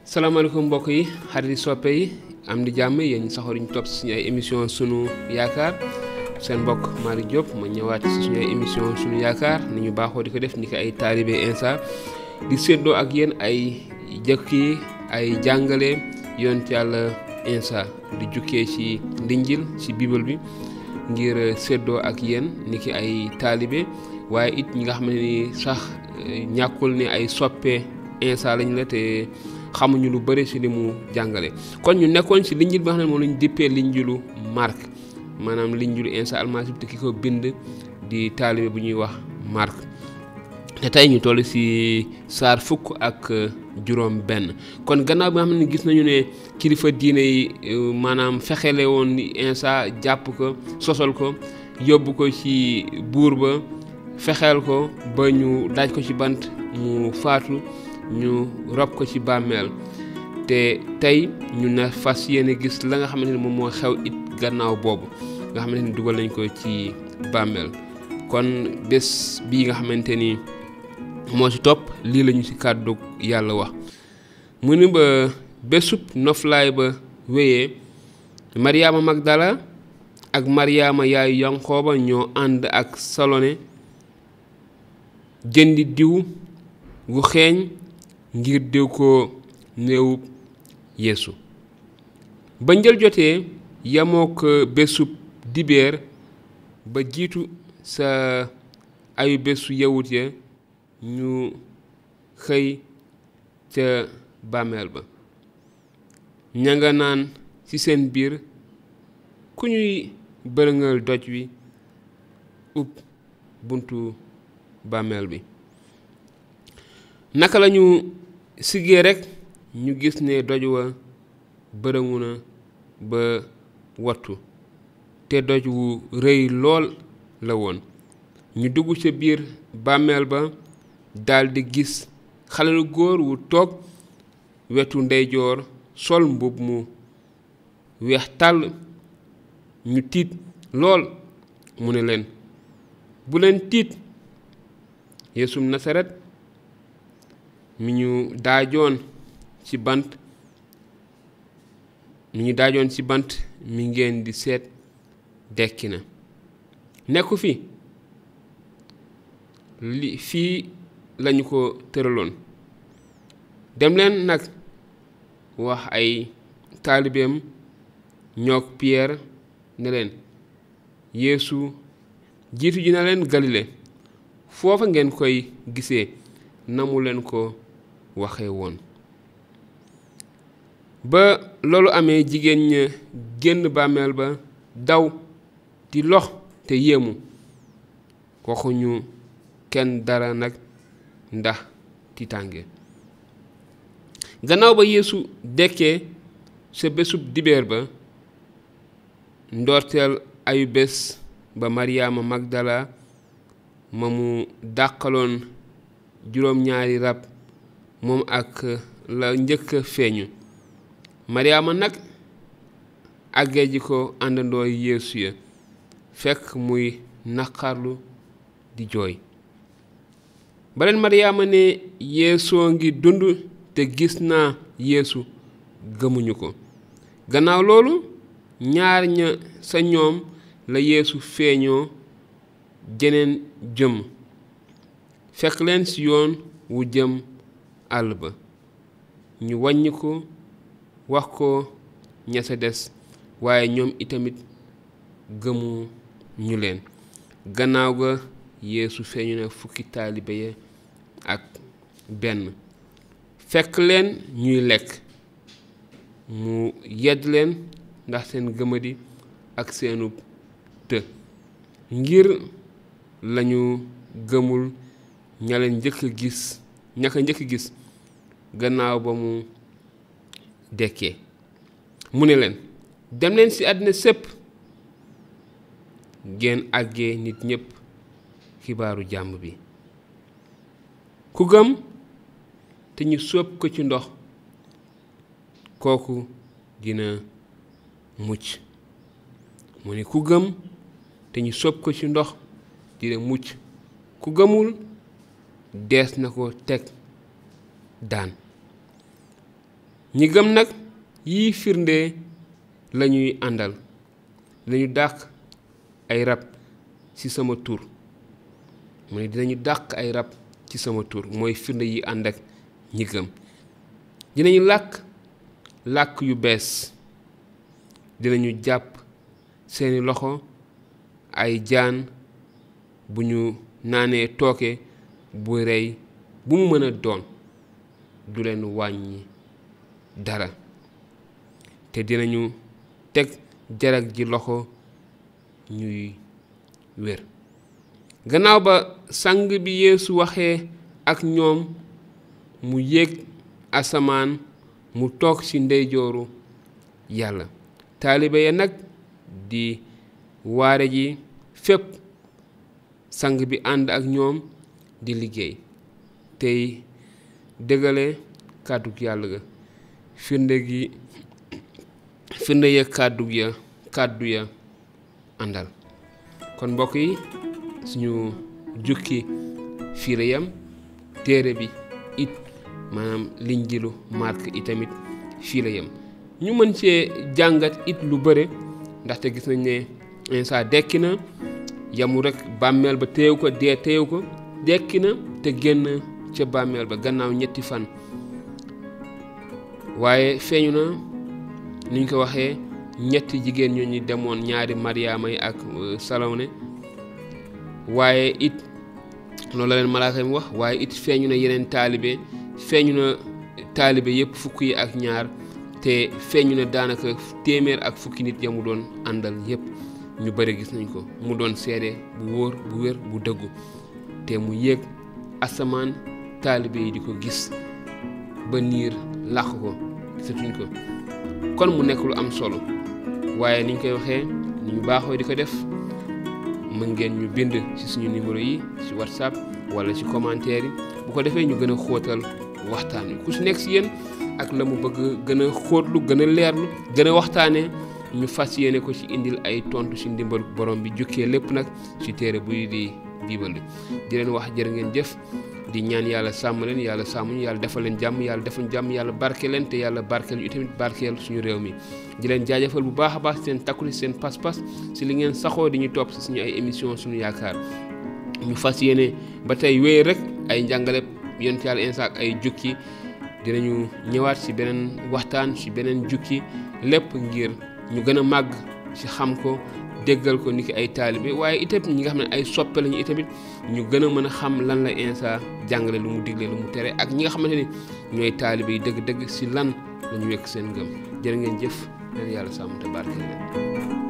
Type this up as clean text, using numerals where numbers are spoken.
salaamaaleykum mbokk yi xarit soppe yi am di jàmm yéen saxoor ñu topp suñu ay émission sunu yaakaar seen mbokk Malick Diop ma ñëwaat si suñu ay émission sunu yaakaar ni ñu baaxoo di ko def ni ko ay taalibe Insa di séddoo ak yéen ay jëkki ay jàngale yonent Yàlla Insa di jukkee ci Linjil ci Bible bi ngir séddoo ak yéen ni ki ay taalibe waaye it ñi nga xam ne ni sax ñàkkul ne ay soppe Insa lañ la te xamuñu lu bëri ci li mu jàngale kon ñu nekkoon ci Linjil bi nga xam ne moom lañu dippee Linjilu Mark maanaam Linjilu Insa almasi bi te ki ko bind di taalibe bu ñuy wax Mark te tey ñu toll ci saar fukk ak juróom benn kon gannaaw bi nga xam ne gis nañu ne kilifa diine yi maanaam fexele woon ni Insa jàpp ko sosal ko yóbbu ko ci buur ba fexeel ko ba ñu daaj ko ci bant mu faatu ñu rob ko ci bàmmeel te tey ñu na fas yéene gis la nga xamante ni moom moo xew it gannaaw boobu nga xamante ni dugal nañ ko ci bàmmeel kon bés bii nga xamante ni moo ci topp lii lañu ci kàddu yàlla wax mu ni ba bésub noflaay ba wéyee Maryaama Magdala ak Maryaama yaayu Yankooba ñoo ànd ak Salome jëndi diw gu xeeñ ngir diw ko néewub Yeesu ba njël jotee yamook bésub dibeer ba jiitu sa ayu bésu yawut ya ñu xëy ca bàmmeel ba ña nga naan ci seen biir ku ñuy bërëngal doj wi ub buntu bàmmeel bi naka lañu siggee rekk ñu gis ne doj wa bërëngu na ba wattu te doj wu rëy lool la woon ñu dugg ca biir bàmmeel ba daldi gis xale lu góor wu toog wetu ndeyjoor sol mbubb mu weex tàll ñu tiit lool mu ne leen bu leen tiit Yeesum Nasaret mi ñu daajoon ci bant mi ngeen di seet dekki na nekku fi fii lañu ko tëraloon dem leen nag wax ay taalibeem ñoog Pierre ne leen Yeesu jiitu ji na leen Galile foofa ngeen koy gisee na mu leen ko waxe woon ba loolu amee jigéen ña génn bàmmeel ba daw di lox te yéemu waxuñu kenn dara nag ndax tiitaange gannaaw ba Yeesu dekkee sa bésub dibeer ba ndoorteel ayu bés ba Maryaama Magdala ma mu dàqaloon juróom-ñaari rab moom ak la njëkk feeñu Maryaama nag àggee ji ko àndandoo Yeesu ya fekk muy naqarlu di jooy baleen Maryaama ne Yeesoo ngi dund te gis naa Yeesu gëmuñu ko gannaaw loolu ñaar ña sa ñoom la Yeesu feeñoo jeneen jëm fekk leen ci yoon wu jëm àll ba ñu wàññi ko wax ko ña sa des waaye ñoom itamit gëmu ñu leen gannaaw ga Yeesu feeñu na fukki taalibe ya ak benn fekk leen ñuy lekk mu yedd leen ndax seen gëmadi ak seenu të ngir lañu gëmul ña ko njëkk gis gannaaw ba mu dekkee mu ne leen dem leen ci àddina sépp ngeen àggee nit ñépp xibaaru jàmm bi ku gëm te ñu sóob ko ci ndox kooku dina mucc mu ne ku gëm te ñu sóob ko ci ndox dina mucc ku gëmul dees na ko teg daan ñi gëm nag yii firnde lañuy àndal dinañu dàq ay rab ci sama tur mu ne dinañu dàq ay rab ci sama tur mooy firnde yi ànd ak ñi gëm dinañu làkk yu bees dinañu jàpp seeni loxo ay jaan bu ñu naanee tooke bu rey bu mu mën a doon du leen wàññi dara te dinañu teg jarag ji loxo ñuy wér gannaaw ba sang bi Yeesu waxee ak ñoom mu yéeg asamaan mu toog ci ndeyjooru Yàlla taalibe ya nag di waare ji fépp sang bi ànd ak ñoom di liggéey tey dëggale kàddug Yàlla ga firnde ya kàddu ya àndal kon mbokk yi suñu jukki fii la yam téere bi it maanaam Linjiilu Mark itamit fii la yam ñu mën cee jàngat it lu bëre ndaxte gis nañ ne Iisaa dekki na yamu rek bàmmeel ba téew ko dee téew ko dekki na te génn ca bàmmeel ba gannaaw 3 fan waaye feeñu na niñ ko waxee 3 jigéen ñoo ñu demoon ñaari Maryaama yi ak Salome waaye it loolu la leen malaaka mi wax waaye it feeñu na yeneen taalibe yépp fukk yi ak ñaar te feeñu na daanaka téeméer ak fukki nit ya mu doon àndal yépp ñu bari gis nañ ko mu doon seede bu wóor bu wér bu dëggu te mu yéeg asamaan taalibe yi di ko gis ba niir làq ko gisatuñ ko kon mu nekk lu am solo waaye niñ koy waxee ni ñu baaxoo di ko def mën ngeen ñu bind ci suñu numéro yi ci WhatsApp wala ci commentaire yi bu ko defee ñu gën a xóotal waxtaan wi ku ci nekk ci yéen ak la mu bëgg gën a xóotlu gën a leerlu gën a waxtaanee ñu fas yéene ko ci indil ay tontu ci ndimbal borom bi jukkee lépp nag ci téere buy di Biibal bi di leen wax jërë ngeen jëf di ñaan yàlla sàmm leen yàlla sàmm ñu yàlla defal leen jàmm yàlla defal jàmm yàlla barkeel leen te yàlla barkeel ñu itamit barkeel suñu réew mi di leen jaajëfal bu baax a baax seen takkuli seen pas-pas ci li ngeen saxoo di ñu topp ci suñu ay émission suñu yaakaar ñu fas yéene ba tey wéy rek ay njàngale yonent yàlla Iisaa ak ay jukki dinañu ñëwaat ci beneen waxtaan ci beneen jukki lépp ngir ñu gën a màgg ci xam ko déggal ko niki ay taalibe waaye itamit ñi nga xam ne ay soppe lañu itamit ñu gën a mën a xam lan la Iisaa jàngale lu mu digle lu mu tere ak ñi nga xamante ni ñooy taalibe yi dëgg-dëgg ci lan la ñu wekk seen ngëm jërë ngeen jëf leen yàlla sàmm te barkeel leen